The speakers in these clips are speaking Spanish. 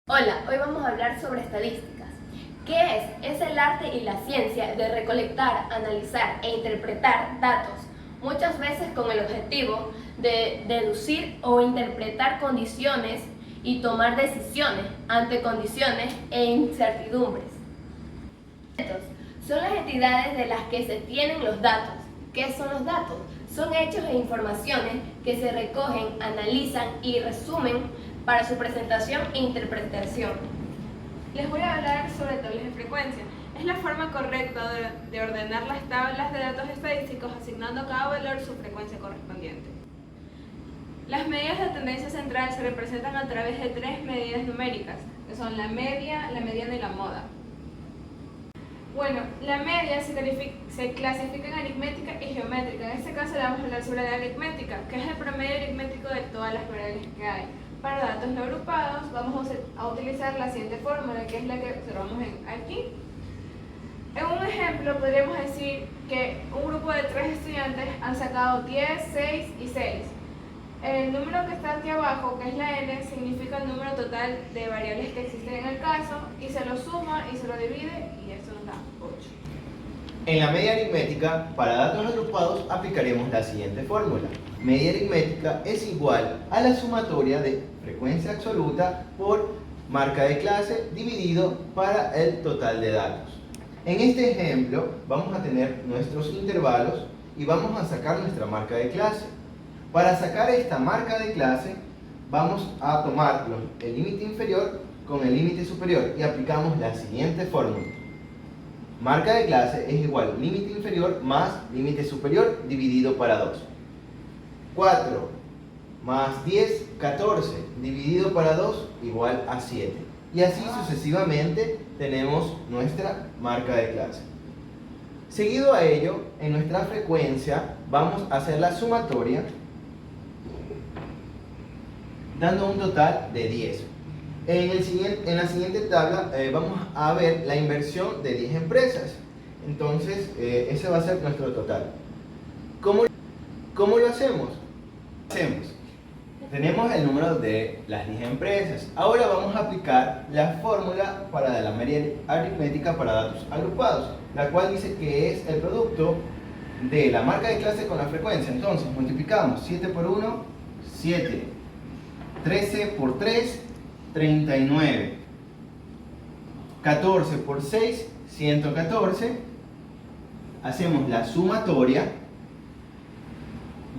Hola, hoy vamos a hablar sobre estadísticas. ¿Qué es? Es el arte y la ciencia de recolectar, analizar e interpretar datos, muchas veces con el objetivo de deducir o interpretar condiciones y tomar decisiones ante condiciones e incertidumbres. Son las entidades de las que se tienen los datos. ¿Qué son los datos? Son hechos e informaciones que se recogen, analizan y resumen para su presentación e interpretación. Les voy a hablar sobre tablas de frecuencia. Es la forma correcta de ordenar las tablas de datos estadísticos asignando a cada valor su frecuencia correspondiente. Las medidas de tendencia central se representan a través de tres medidas numéricas, que son la media, la mediana y la moda. Bueno, la media se clasifica en aritmética y geométrica. En este caso le vamos a hablar sobre la aritmética, que es el promedio aritmético de todas las variables que hay. Para datos no agrupados vamos a utilizar la siguiente fórmula, que es la que observamos aquí. En un ejemplo podríamos decir que un grupo de 3 estudiantes han sacado 10, 6 y 6. El número que está aquí abajo, que es la n, significa el número total de variables que existen en el caso, y se lo suma y se lo divide y esto nos da 8. En la media aritmética, para datos agrupados, aplicaremos la siguiente fórmula. Media aritmética es igual a la sumatoria de frecuencia absoluta por marca de clase dividido para el total de datos. En este ejemplo vamos a tener nuestros intervalos y vamos a sacar nuestra marca de clase. Para sacar esta marca de clase vamos a tomar el límite inferior con el límite superior y aplicamos la siguiente fórmula. Marca de clase es igual a límite inferior más límite superior dividido para 2. 4 más 10, 14, dividido para 2 igual a 7. Y así sucesivamente tenemos nuestra marca de clase. Seguido a ello, en nuestra frecuencia vamos a hacer la sumatoria dando un total de 10. En la siguiente tabla vamos a ver la inversión de 10 empresas. Entonces, ese va a ser nuestro total. ¿Cómo lo hacemos? Tenemos el número de las 10 empresas. Ahora vamos a aplicar la fórmula para la media aritmética para datos agrupados, la cual dice que es el producto de la marca de clase con la frecuencia. Entonces, multiplicamos 7 por 1, 7. 13 por 3, 39. 14 por 6, 114. Hacemos la sumatoria,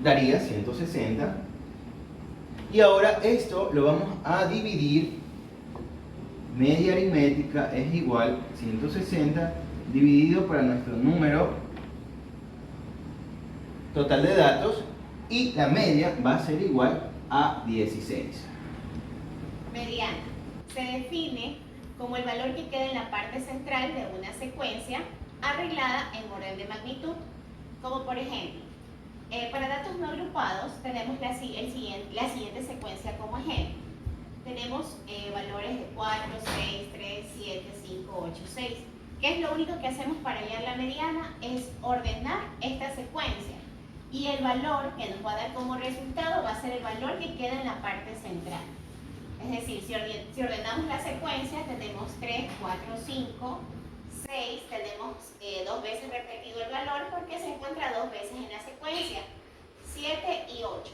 daría 160. Y ahora esto lo vamos a dividir. Media aritmética es igual a 160 dividido para nuestro número total de datos, y la media va a ser igual a 16. Mediana. Se define como el valor que queda en la parte central de una secuencia arreglada en orden de magnitud. Como por ejemplo, para datos no agrupados tenemos la siguiente secuencia como ejemplo. Tenemos valores de 4, 6, 3, 7, 5, 8, 6. ¿Qué es lo único que hacemos para hallar la mediana? Es ordenar esta secuencia. Y el valor que nos va a dar como resultado va a ser el valor que queda en la parte central. Es decir, si ordenamos la secuencia, tenemos 3, 4, 5, 6, tenemos 2 veces repetido el valor porque se encuentra 2 veces en la secuencia, 7 y 8.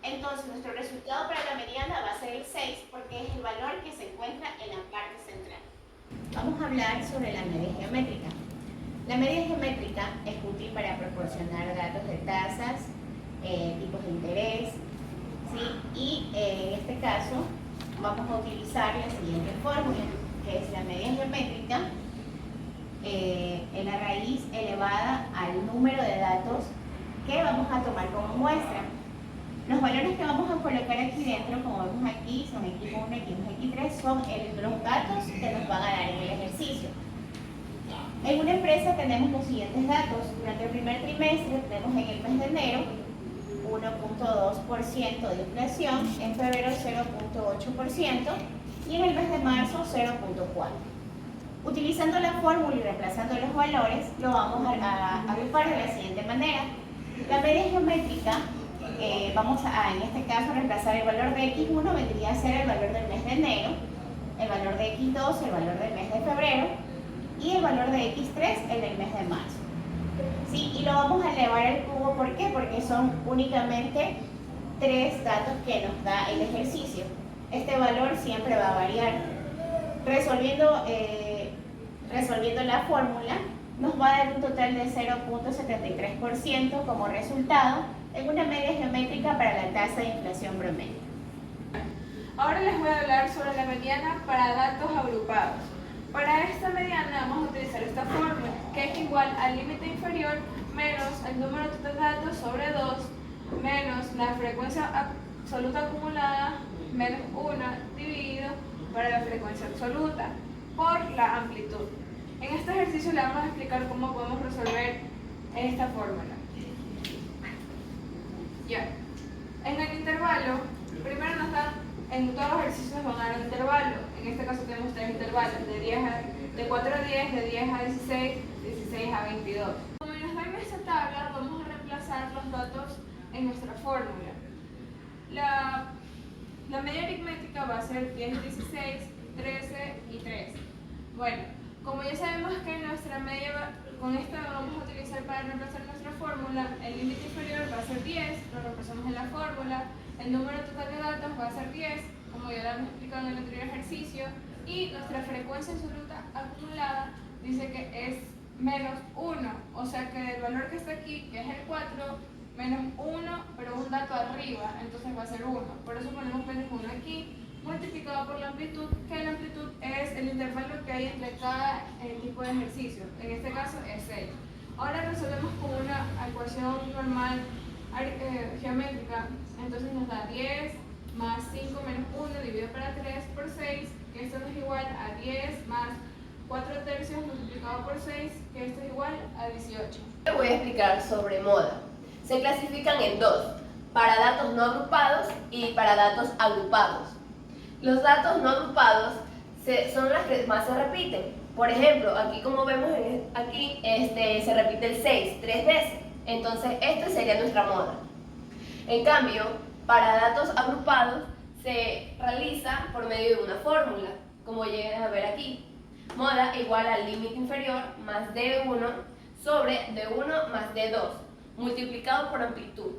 Entonces, nuestro resultado para la mediana va a ser el 6 porque es el valor que se encuentra en la parte central. Vamos a hablar sobre la media geométrica. La media geométrica es útil para proporcionar datos de tasas, tipos de interés, ¿sí? Y en este caso vamos a utilizar la siguiente fórmula, que es la media geométrica en la raíz elevada al número de datos que vamos a tomar como muestra. Los valores que vamos a colocar aquí dentro, como vemos aquí, son X1, X2, X3, son los datos que nos van a dar en el ejercicio. En una empresa tenemos los siguientes datos. Durante el primer trimestre tenemos en el mes de enero 1.2% de inflación, en febrero 0.8% y en el mes de marzo 0.4%. Utilizando la fórmula y reemplazando los valores, lo vamos a agrupar de la siguiente manera. La media geométrica, vamos a en este caso reemplazar el valor de X1, vendría a ser el valor del mes de enero. el valor de X2, el valor del mes de febrero, y el valor de X3, el del mes de marzo. ¿Sí? Y lo vamos a elevar al cubo, ¿por qué? Porque son únicamente 3 datos que nos da el ejercicio. Este valor siempre va a variar. Resolviendo la fórmula, nos va a dar un total de 0.73% como resultado en una media geométrica para la tasa de inflación promedio. Ahora les voy a hablar sobre la mediana para datos agrupados. Para esta mediana vamos a utilizar esta fórmula, que es igual al límite inferior menos el número total de datos sobre 2 menos la frecuencia absoluta acumulada menos 1 dividido para la frecuencia absoluta por la amplitud. En este ejercicio le vamos a explicar cómo podemos resolver esta fórmula. Ya. En el intervalo, primero nos dan, en todos los ejercicios van a dar un intervalo. En este caso tenemos 3 intervalos, de 4 a 10, de 10 a 16, 16 a 22. Como nos dan esta tabla, vamos a reemplazar los datos en nuestra fórmula. La media aritmética va a ser 10, 16, 13 y 3. Bueno, como ya sabemos que nuestra media, con esta vamos a utilizar para reemplazar nuestra fórmula, el límite inferior va a ser 10, lo reemplazamos en la fórmula, el número total de datos va a ser 10, como ya lo hemos explicado en el anterior ejercicio, y nuestra frecuencia absoluta acumulada dice que es menos 1, o sea que el valor que está aquí, que es el 4, menos 1, pero un dato arriba, entonces va a ser 1. Por eso ponemos menos 1 aquí, multiplicado por la amplitud, que la amplitud es el intervalo que hay entre cada tipo de ejercicio. En este caso es 6. Ahora resolvemos con una ecuación normal geométrica. Entonces nos da 10 más 5 menos 1 dividido para 3 por 6, que esto nos es igual a 10 más 4 tercios multiplicado por 6, que esto es igual a 18. Te voy a explicar sobre moda. Se clasifican en dos, para datos no agrupados y para datos agrupados. Los datos no agrupados son las que más se repiten. Por ejemplo, aquí como vemos, se repite el 6 3 veces. Entonces, esta sería nuestra moda. En cambio, para datos agrupados se realiza por medio de una fórmula, como llegan a ver aquí. Moda igual al límite inferior más D1 sobre D1 más D2, multiplicado por amplitud.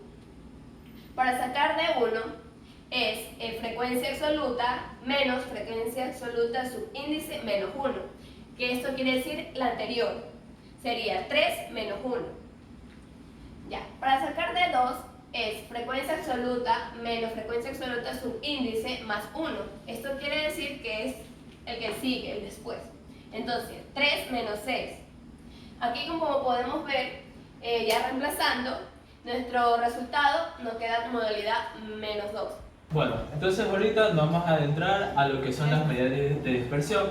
Para sacar D1 es frecuencia absoluta menos frecuencia absoluta subíndice menos 1, que esto quiere decir la anterior, sería 3 menos 1. Ya, para sacar D2 es frecuencia absoluta menos frecuencia absoluta subíndice más 1, esto quiere decir que es el que sigue, el después. Entonces, 3 menos 6. Aquí como podemos ver, ya reemplazando, nuestro resultado nos queda en modalidad menos 2. Bueno, entonces ahorita nos vamos a adentrar a lo que son las medidas de dispersión,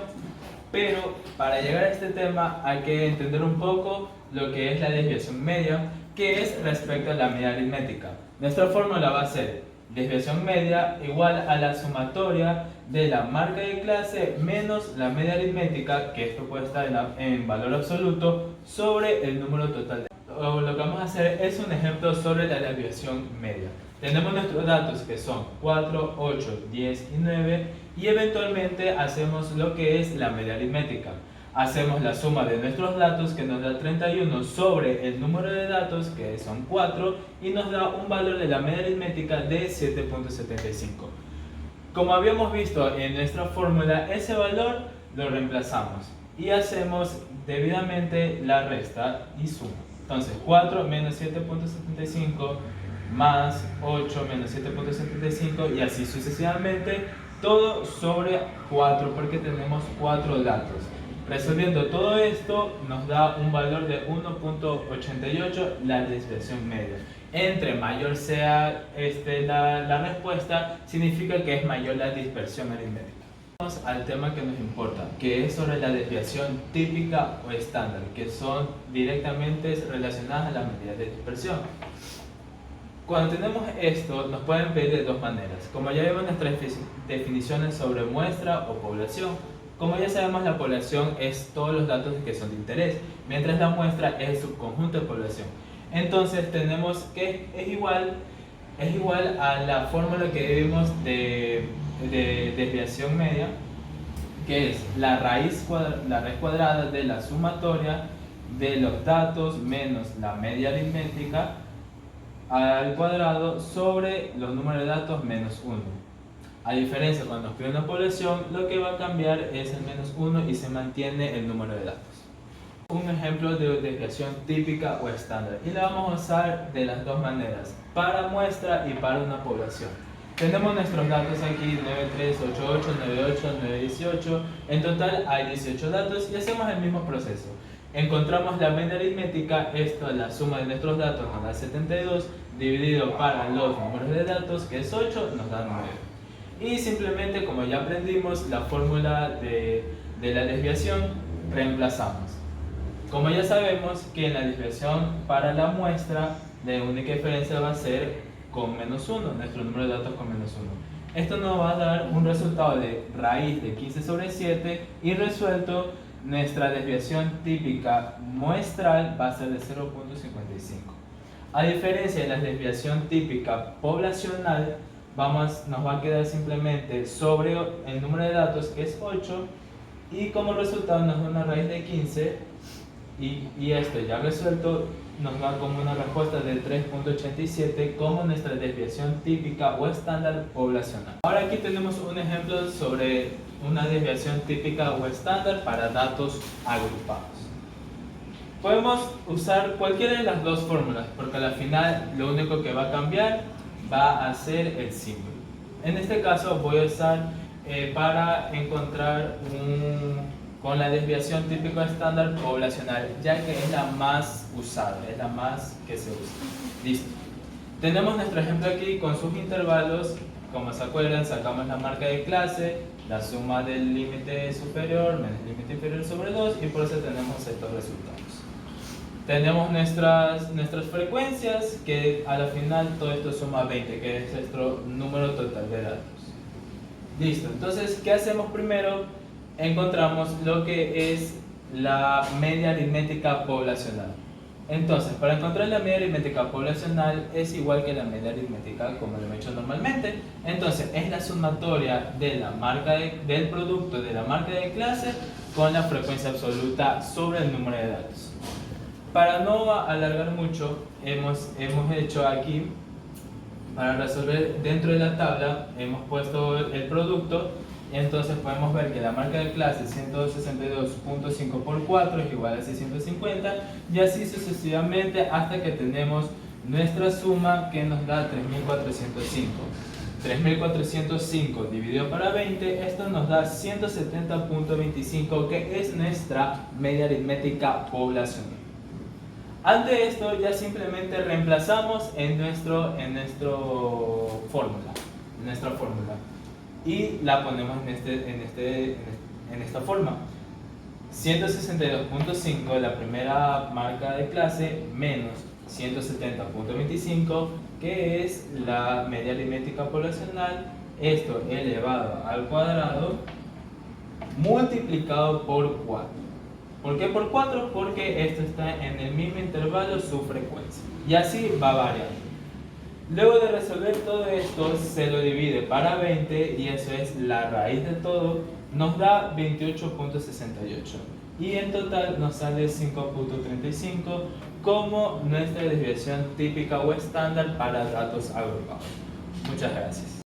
pero para llegar a este tema hay que entender un poco lo que es la desviación media, que es respecto a la media aritmética. Nuestra fórmula va a ser desviación media igual a la sumatoria de la marca de clase menos la media aritmética, que esto puede estar en valor absoluto, sobre el número total. Lo que vamos a hacer es un ejemplo sobre la desviación media. Tenemos nuestros datos que son 4, 8, 10 y 9 y eventualmente hacemos lo que es la media aritmética. Hacemos la suma de nuestros datos que nos da 31 sobre el número de datos que son 4 y nos da un valor de la media aritmética de 7.75. Como habíamos visto en nuestra fórmula, ese valor lo reemplazamos y hacemos debidamente la resta y suma. Entonces 4 menos 7.75 más 8 menos 7.75 y así sucesivamente, todo sobre 4 porque tenemos 4 datos. Resolviendo todo esto nos da un valor de 1.88 la desviación media. Entre mayor sea la respuesta, significa que es mayor la dispersión aritmética. Vamos al tema que nos importa, que es sobre la desviación típica o estándar, que son directamente relacionadas a las medidas de dispersión. Cuando tenemos esto, nos pueden pedir de dos maneras. Como ya vimos nuestras definiciones sobre muestra o población, como ya sabemos, la población es todos los datos que son de interés, mientras la muestra es el subconjunto de población. Entonces tenemos que es igual a la fórmula que vimos de desviación media, que es la raíz cuadrada de la sumatoria de los datos menos la media aritmética al cuadrado sobre los números de datos menos 1. A diferencia, cuando nos pide una población, lo que va a cambiar es el menos 1 y se mantiene el número de datos. Un ejemplo de desviación típica o estándar, y la vamos a usar de las dos maneras, para muestra y para una población. Tenemos nuestros datos aquí, 9388, 98, 918, en total hay 18 datos y hacemos el mismo proceso. Encontramos la media aritmética, esto es la suma de nuestros datos, nos da 72, dividido para los números de datos, que es 8, nos da 9. Y simplemente, como ya aprendimos la fórmula de la desviación, reemplazamos. Como ya sabemos que en la desviación para la muestra, la única diferencia va a ser con menos 1, nuestro número de datos con menos 1. Esto nos va a dar un resultado de raíz de 15 sobre 7 y resuelto, nuestra desviación típica muestral va a ser de 0.55. A diferencia de la desviación típica poblacional, nos va a quedar simplemente sobre el número de datos, que es 8, y como resultado nos da una raíz de 15, y esto ya resuelto nos da como una respuesta de 3.87 como nuestra desviación típica o estándar poblacional. Ahora aquí tenemos un ejemplo sobre una desviación típica o estándar para datos agrupados. Podemos usar cualquiera de las dos fórmulas, porque al final lo único que va a cambiar va a ser el símbolo. En este caso voy a usar para encontrar con la desviación típica estándar poblacional, ya que es la más usada, es la más que se usa. Listo. Tenemos nuestro ejemplo aquí con sus intervalos. Como se acuerdan, sacamos la marca de clase, la suma del límite superior menos el límite inferior sobre 2, y por eso tenemos estos resultados. Tenemos nuestras frecuencias, que a la final todo esto suma 20, que es nuestro número total de datos. Listo, entonces, ¿qué hacemos primero? Encontramos lo que es la media aritmética poblacional. Entonces, para encontrar la media aritmética poblacional es igual que la media aritmética como lo he hecho normalmente. Entonces, es la sumatoria de la marca del producto de la marca de clase con la frecuencia absoluta sobre el número de datos. Para no alargar mucho, hemos hecho aquí, para resolver dentro de la tabla, hemos puesto el producto. Entonces podemos ver que la marca de clase 162.5 por 4 es igual a 650, y así sucesivamente hasta que tenemos nuestra suma, que nos da 3405. 3405 dividido para 20, esto nos da 170.25, que es nuestra media aritmética poblacional. Ante esto ya simplemente reemplazamos en nuestra fórmula. Y la ponemos en esta forma. 162.5, la primera marca de clase, menos 170.25, que es la media aritmética poblacional, esto elevado al cuadrado, multiplicado por 4. ¿Por qué por 4? Porque esto está en el mismo intervalo su frecuencia. Y así va variando. Luego de resolver todo esto, se lo divide para 20, y eso es la raíz de todo, nos da 28.68. Y en total nos sale 5.35 como nuestra desviación típica o estándar para datos agrupados. Muchas gracias.